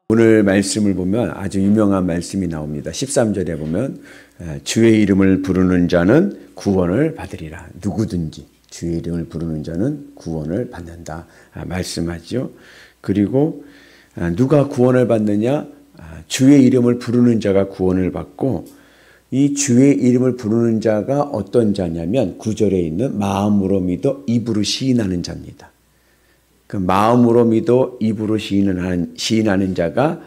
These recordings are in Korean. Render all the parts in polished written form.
오늘 말씀을 보면 아주 유명한 말씀이 나옵니다. 13절에 보면 주의 이름을 부르는 자는 구원을 받으리라. 누구든지 주의 이름을 부르는 자는 구원을 받는다 말씀하죠. 그리고 누가 구원을 받느냐? 주의 이름을 부르는 자가 구원을 받고, 이 주의 이름을 부르는 자가 어떤 자냐면 9절에 있는 마음으로 믿어 입으로 시인하는 자입니다. 그 마음으로 믿어 입으로 시인하는 자가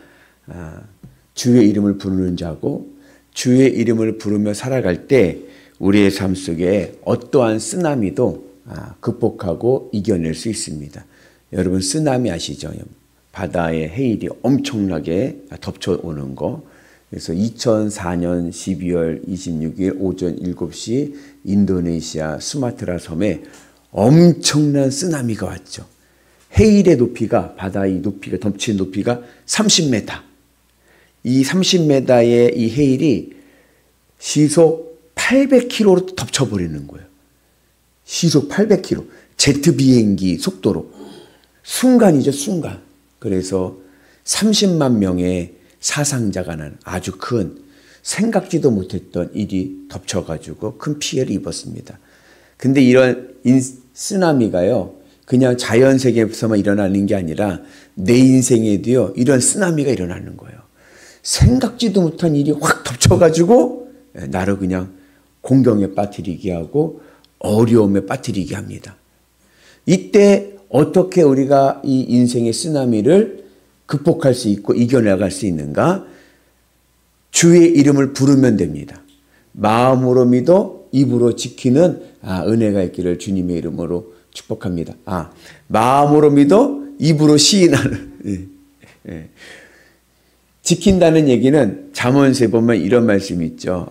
주의 이름을 부르는 자고, 주의 이름을 부르며 살아갈 때 우리의 삶 속에 어떠한 쓰나미도 극복하고 이겨낼 수 있습니다. 여러분 쓰나미 아시죠? 바다의 해일이 엄청나게 덮쳐오는 거. 그래서 2004년 12월 26일 오전 7시 인도네시아 수마트라 섬에 엄청난 쓰나미가 왔죠. 해일의 높이가, 바다의 높이가, 덮친 높이가 30m. 이 30m의 이 해일이 시속 800km로 덮쳐버리는 거예요. 시속 800km. 제트 비행기 속도로. 순간이죠, 순간. 그래서 30만 명의 사상자가 난 아주 큰, 생각지도 못했던 일이 덮쳐가지고 큰 피해를 입었습니다. 근데 이런 쓰나미가요, 그냥 자연 세계에서만 일어나는 게 아니라 내 인생에도요, 이런 쓰나미가 일어나는 거예요. 생각지도 못한 일이 확 덮쳐가지고 나를 그냥 공경에 빠뜨리게 하고 어려움에 빠뜨리게 합니다. 이때 어떻게 우리가 이 인생의 쓰나미를 극복할 수 있고 이겨나갈 수 있는가? 주의 이름을 부르면 됩니다. 마음으로 믿어 입으로 지키는 은혜가 있기를 주님의 이름으로 축복합니다. 마음으로 믿어 입으로 시인하는. 지킨다는 얘기는 잠언서에 보면 이런 말씀이 있죠.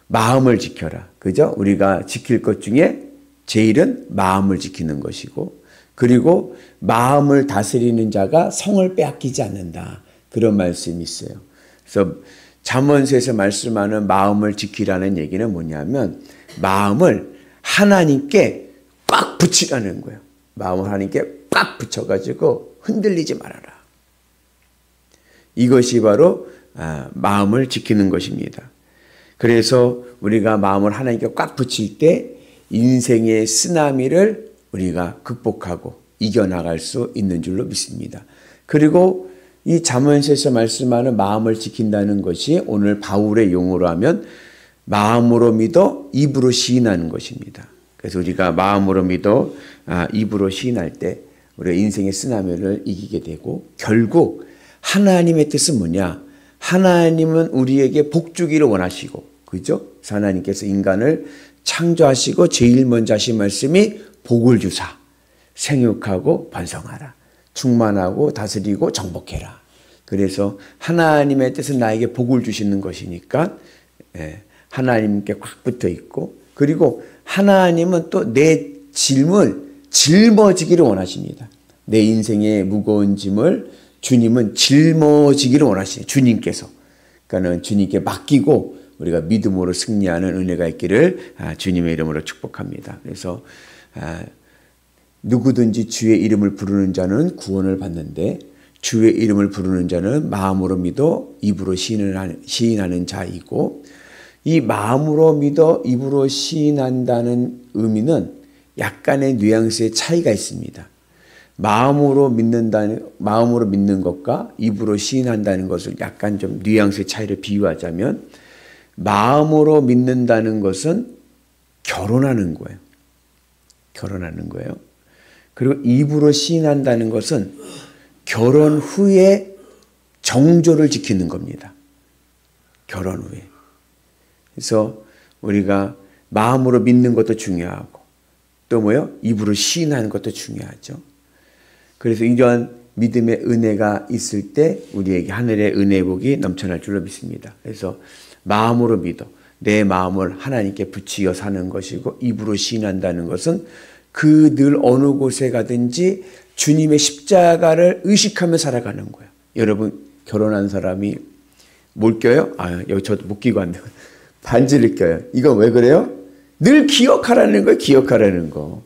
마음을 지켜라. 그죠? 우리가 지킬 것 중에 제일은 마음을 지키는 것이고, 그리고 마음을 다스리는 자가 성을 빼앗기지 않는다. 그런 말씀이 있어요. 그래서 잠언서에서 말씀하는 마음을 지키라는 얘기는 뭐냐면 마음을 하나님께 꽉 붙이라는 거예요. 마음을 하나님께 꽉 붙여가지고 흔들리지 말아라. 이것이 바로 마음을 지키는 것입니다. 그래서 우리가 마음을 하나님께 꽉 붙일 때 인생의 쓰나미를 우리가 극복하고 이겨나갈 수 있는 줄로 믿습니다. 그리고 이 잠언서에서 말씀하는 마음을 지킨다는 것이 오늘 바울의 용어로 하면 마음으로 믿어 입으로 시인하는 것입니다. 그래서 우리가 마음으로 믿어 입으로 시인할 때 우리가 인생의 쓰나미를 이기게 되고, 결국 하나님의 뜻은 뭐냐? 하나님은 우리에게 복 주기를 원하시고, 그죠? 하나님께서 인간을 창조하시고 제일 먼저 하신 말씀이 복을 주사 생육하고 번성하라, 충만하고 다스리고 정복해라. 그래서 하나님의 뜻은 나에게 복을 주시는 것이니까 하나님께 꽉 붙어 있고, 그리고 하나님은 또 내 짐을 짊어지기를 원하십니다. 내 인생의 무거운 짐을 주님은 짊어지기를 원하시죠. 주님께서. 그러니까는 주님께 맡기고 우리가 믿음으로 승리하는 은혜가 있기를 주님의 이름으로 축복합니다. 그래서 누구든지 주의 이름을 부르는 자는 구원을 받는데, 주의 이름을 부르는 자는 마음으로 믿어 입으로 시인하는 자이고, 이 마음으로 믿어 입으로 시인한다는 의미는 약간의 뉘앙스의 차이가 있습니다. 마음으로 믿는 것과 입으로 시인한다는 것을 약간 좀 뉘앙스의 차이를 비유하자면, 마음으로 믿는다는 것은 결혼하는 거예요. 결혼하는 거예요. 그리고 입으로 시인한다는 것은 결혼 후에 정조를 지키는 겁니다. 결혼 후에. 그래서 우리가 마음으로 믿는 것도 중요하고, 또 뭐요? 입으로 시인하는 것도 중요하죠. 그래서 이러한 믿음의 은혜가 있을 때 우리에게 하늘의 은혜의 복이 넘쳐날 줄로 믿습니다. 그래서 마음으로 믿어 내 마음을 하나님께 붙이어 사는 것이고, 입으로 시인한다는 것은 그 늘 어느 곳에 가든지 주님의 십자가를 의식하며 살아가는 거예요. 여러분 결혼한 사람이 뭘 껴요? 여기 저도 못 끼고 왔네요. 반지를 껴요. 이건 왜 그래요? 늘 기억하라는 거예요. 기억하라는 거.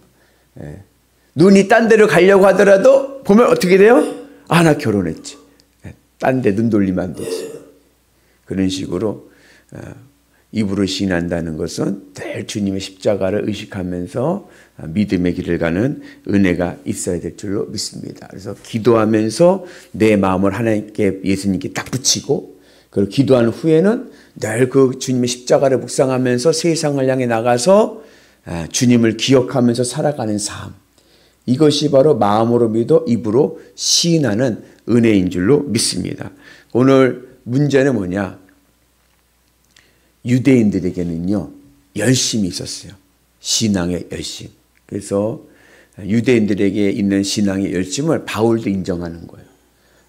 눈이 딴 데로 가려고 하더라도 보면 어떻게 돼요? 나 결혼했지. 딴 데 눈 돌리면 안 되지. 그런 식으로 입으로 시인한다는 것은 늘 주님의 십자가를 의식하면서 믿음의 길을 가는 은혜가 있어야 될 줄로 믿습니다. 그래서 기도하면서 내 마음을 하나님께, 예수님께 딱 붙이고, 그리고 기도한 후에는 늘 그 주님의 십자가를 묵상하면서 세상을 향해 나가서 주님을 기억하면서 살아가는 삶. 이것이 바로 마음으로 믿어 입으로 시인하는 은혜인 줄로 믿습니다. 오늘 문제는 뭐냐? 유대인들에게는요, 열심이 있었어요. 신앙의 열심. 그래서 유대인들에게 있는 신앙의 열심을 바울도 인정하는 거예요.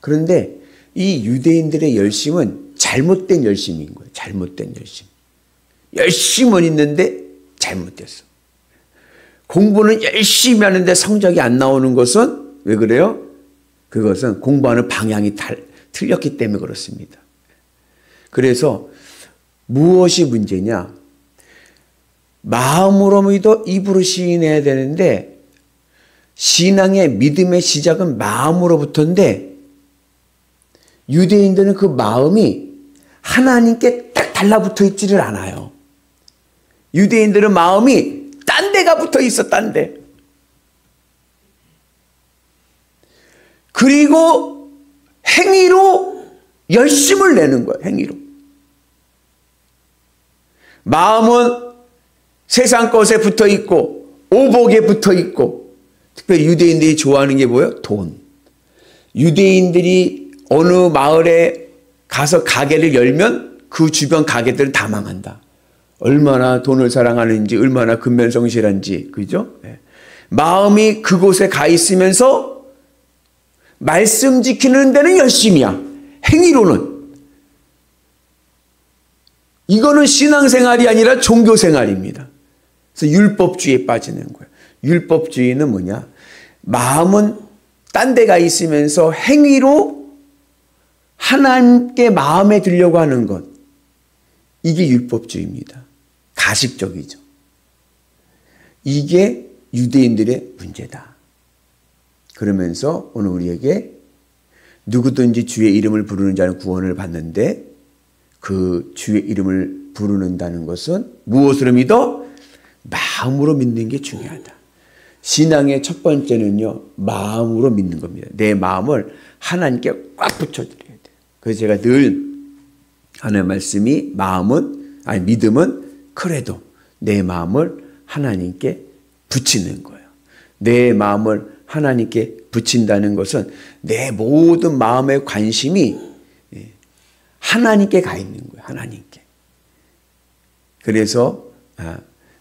그런데 이 유대인들의 열심은 잘못된 열심인 거예요. 잘못된 열심. 열심은 있는데 잘못됐어. 공부는 열심히 하는데 성적이 안 나오는 것은 왜 그래요? 그것은 공부하는 방향이 틀렸기 때문에 그렇습니다. 그래서 무엇이 문제냐? 마음으로 믿어 입으로 시인해야 되는데, 신앙의 믿음의 시작은 마음으로부터인데, 유대인들은 그 마음이 하나님께 딱 달라붙어 있지를 않아요. 유대인들은 마음이 딴 데가 붙어 있어, 딴 데. 그리고 행위로 열심을 내는 거예요, 행위로. 마음은 세상 것에 붙어 있고, 오복에 붙어 있고, 특별히 유대인들이 좋아하는 게 뭐예요? 돈. 유대인들이 어느 마을에 가서 가게를 열면 그 주변 가게들은 다 망한다. 얼마나 돈을 사랑하는지, 얼마나 근면성실한지, 그죠? 네. 마음이 그곳에 가 있으면서 말씀 지키는 데는 열심이야. 행위로는. 이거는 신앙생활이 아니라 종교생활입니다. 그래서 율법주의에 빠지는 거예요. 율법주의는 뭐냐? 마음은 딴 데 가 있으면서 행위로 하나님께 마음에 들려고 하는 것. 이게 율법주의입니다. 가식적이죠. 이게 유대인들의 문제다. 그러면서 오늘 우리에게 누구든지 주의 이름을 부르는 자는 구원을 받는데, 그 주의 이름을 부르는다는 것은 무엇으로 믿어? 마음으로 믿는 게 중요하다. 신앙의 첫 번째는요, 마음으로 믿는 겁니다. 내 마음을 하나님께 꽉 붙여드려야 돼요. 그래서 제가 늘 하는 말씀이, 믿음은 그래도 내 마음을 하나님께 붙이는 거예요. 내 마음을 하나님께 붙인다는 것은 내 모든 마음의 관심이 하나님께 가 있는 거예요. 하나님께. 그래서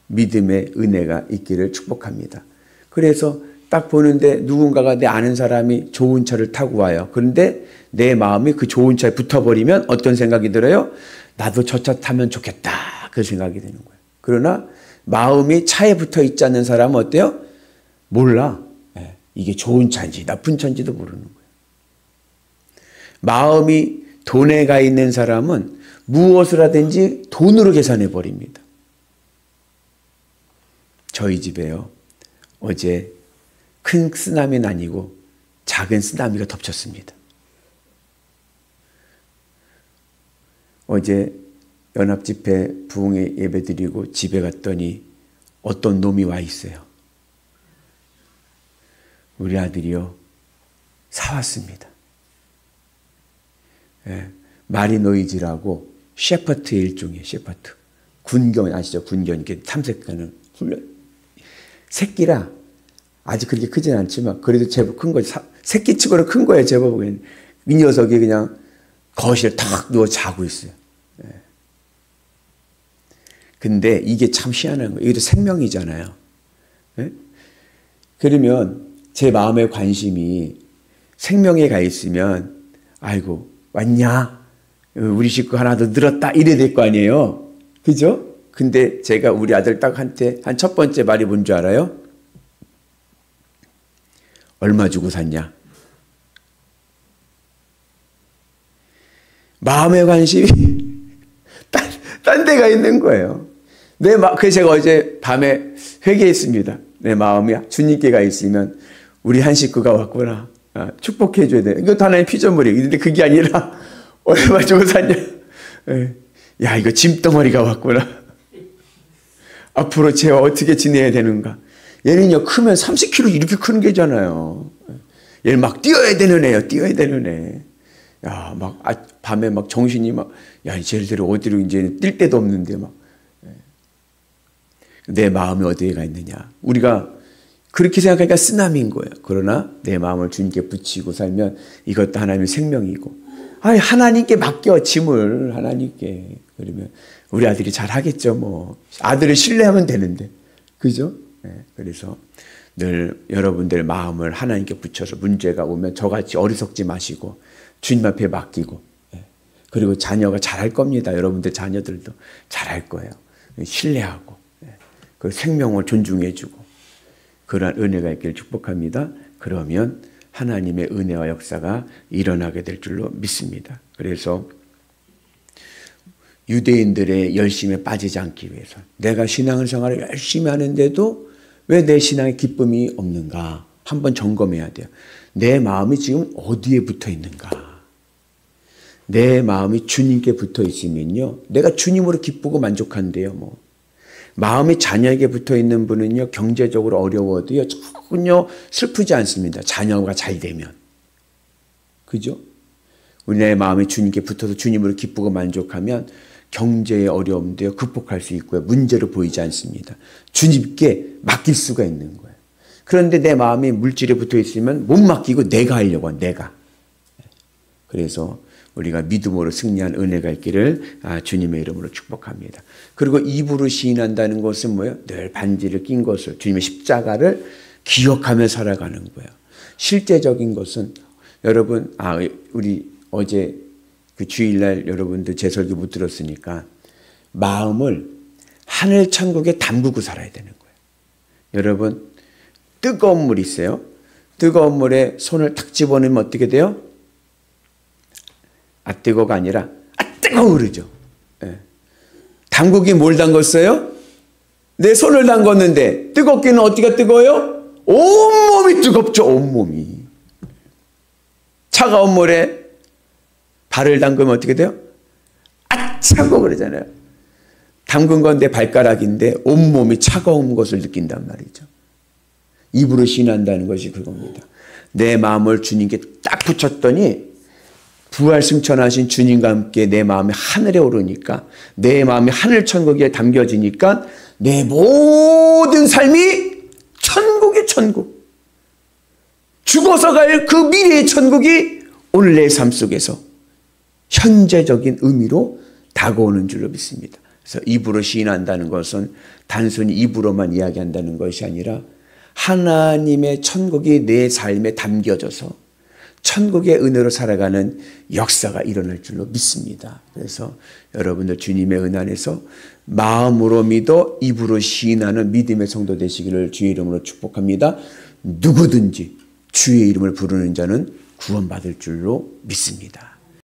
믿음의 은혜가 있기를 축복합니다. 그래서 딱 보는데 누군가가, 내 아는 사람이 좋은 차를 타고 와요. 그런데 내 마음이 그 좋은 차에 붙어버리면 어떤 생각이 들어요? 나도 저 차 타면 좋겠다. 그 생각이 드는 거예요. 그러나 마음이 차에 붙어 있지 않는 사람은 어때요? 몰라. 이게 좋은 차인지 나쁜 차인지도 모르는 거예요. 마음이 돈에 가 있는 사람은 무엇을 하든지 돈으로 계산해 버립니다. 저희 집에요, 어제 큰 쓰나미는 아니고 작은 쓰나미가 덮쳤습니다. 어제 연합집회 부흥회 예배드리고 집에 갔더니 어떤 놈이 와 있어요. 우리 아들이요, 사왔습니다. 마리노이즈라고 셰퍼트의 일종이에요. 셰퍼트. 군견 아시죠? 군견. 이렇게 탐색하는 훈련. 새끼라 아직 그렇게 크진 않지만 그래도 제법 큰 거지. 새끼치고는 큰 거예요. 제법. 이 녀석이 그냥 거실에 탁 누워 자고 있어요. 근데 이게 참 희한한 거예요. 이게 생명이잖아요. 그러면 제 마음의 관심이 생명에 가 있으면, 아이고 왔냐? 우리 식구 하나 더 늘었다. 이래야 될 거 아니에요. 그죠? 근데 제가 우리 아들 딱한테 한 첫 번째 말이 뭔 줄 알아요? 얼마 주고 샀냐? 마음의 관심이 딴 데가 있는 거예요. 그래서 제가 어제 밤에 회개했습니다. 내 마음이 주님께 가 있으면 우리 한 식구가 왔구나. 축복해 줘야 돼. 이것도 하나의 피조물이에요. 근데 그게 아니라 얼마 주고 샀냐. 야, 이거 짐덩어리가 왔구나. 앞으로 쟤와 어떻게 지내야 되는가. 얘는요, 크면 30kg 이렇게 크는 게잖아요. 얘는 막 뛰어야 되는 애요. 뛰어야 되는 애. 야, 막 밤에 막 정신이 막, 야, 쟤들이 어디로 이제 뛸 데도 없는데 막. 내 마음이 어디에 가 있느냐. 우리가 그렇게 생각하니까 쓰나미인 거예요. 그러나 내 마음을 주님께 붙이고 살면 이것도 하나님의 생명이고, 아니, 하나님께 맡겨, 짐을 하나님께. 그러면 우리 아들이 잘 하겠죠, 뭐. 아들을 신뢰하면 되는데. 그죠? 그래서 늘 여러분들 마음을 하나님께 붙여서 문제가 오면 저같이 어리석지 마시고 주님 앞에 맡기고, 그리고 자녀가 잘할 겁니다. 여러분들 자녀들도 잘할 거예요. 신뢰하고, 그 생명을 존중해주고, 그러한 은혜가 있기를 축복합니다. 그러면 하나님의 은혜와 역사가 일어나게 될 줄로 믿습니다. 그래서 유대인들의 열심에 빠지지 않기 위해서, 내가 신앙생활을 열심히 하는데도 왜 내 신앙에 기쁨이 없는가 한번 점검해야 돼요. 내 마음이 지금 어디에 붙어 있는가. 내 마음이 주님께 붙어 있으면요, 내가 주님으로 기쁘고 만족한대요. 뭐 마음이 자녀에게 붙어 있는 분은요, 경제적으로 어려워도요, 전혀 슬프지 않습니다. 자녀가 잘 되면. 그죠? 내 마음이 주님께 붙어서 주님으로 기쁘고 만족하면 경제의 어려움도 극복할 수 있고요. 문제로 보이지 않습니다. 주님께 맡길 수가 있는 거예요. 그런데 내 마음이 물질에 붙어 있으면 못 맡기고 내가 하려고 한, 내가. 그래서 우리가 믿음으로 승리한 은혜가 있기를 주님의 이름으로 축복합니다. 그리고 입으로 시인한다는 것은 뭐예요? 늘 반지를 낀 것을, 주님의 십자가를 기억하며 살아가는 거예요. 실제적인 것은 여러분, 우리 어제 그 주일날 여러분들 제 설교 못 들었으니까 마음을 하늘 천국에 담그고 살아야 되는 거예요. 여러분, 뜨거운 물 있어요. 뜨거운 물에 손을 탁 집어넣으면 어떻게 돼요? 뜨거가 아니라 뜨거워 그러죠. 담그기 뭘 담궜어요? 내 손을 담궜는데 뜨겁기는 어디가 뜨거워요? 온몸이 뜨겁죠. 온몸이. 차가운 물에 발을 담그면 어떻게 돼요? 차고 그러잖아요. 담근 건 내 발가락인데 온몸이 차가운 것을 느낀단 말이죠. 입으로 신한다는 것이 그겁니다. 내 마음을 주님께 딱 붙였더니 부활 승천하신 주님과 함께 내 마음이 하늘에 오르니까, 내 마음이 하늘 천국에 담겨지니까 내 모든 삶이 천국의 천국, 죽어서 갈 그 미래의 천국이 오늘 내 삶 속에서 현재적인 의미로 다가오는 줄로 믿습니다. 그래서 입으로 시인한다는 것은 단순히 입으로만 이야기한다는 것이 아니라 하나님의 천국이 내 삶에 담겨져서 천국의 은혜로 살아가는 역사가 일어날 줄로 믿습니다. 그래서 여러분들 주님의 은혜 안에서 마음으로 믿어 입으로 시인하는 믿음의 성도 되시기를 주의 이름으로 축복합니다. 누구든지 주의 이름을 부르는 자는 구원받을 줄로 믿습니다.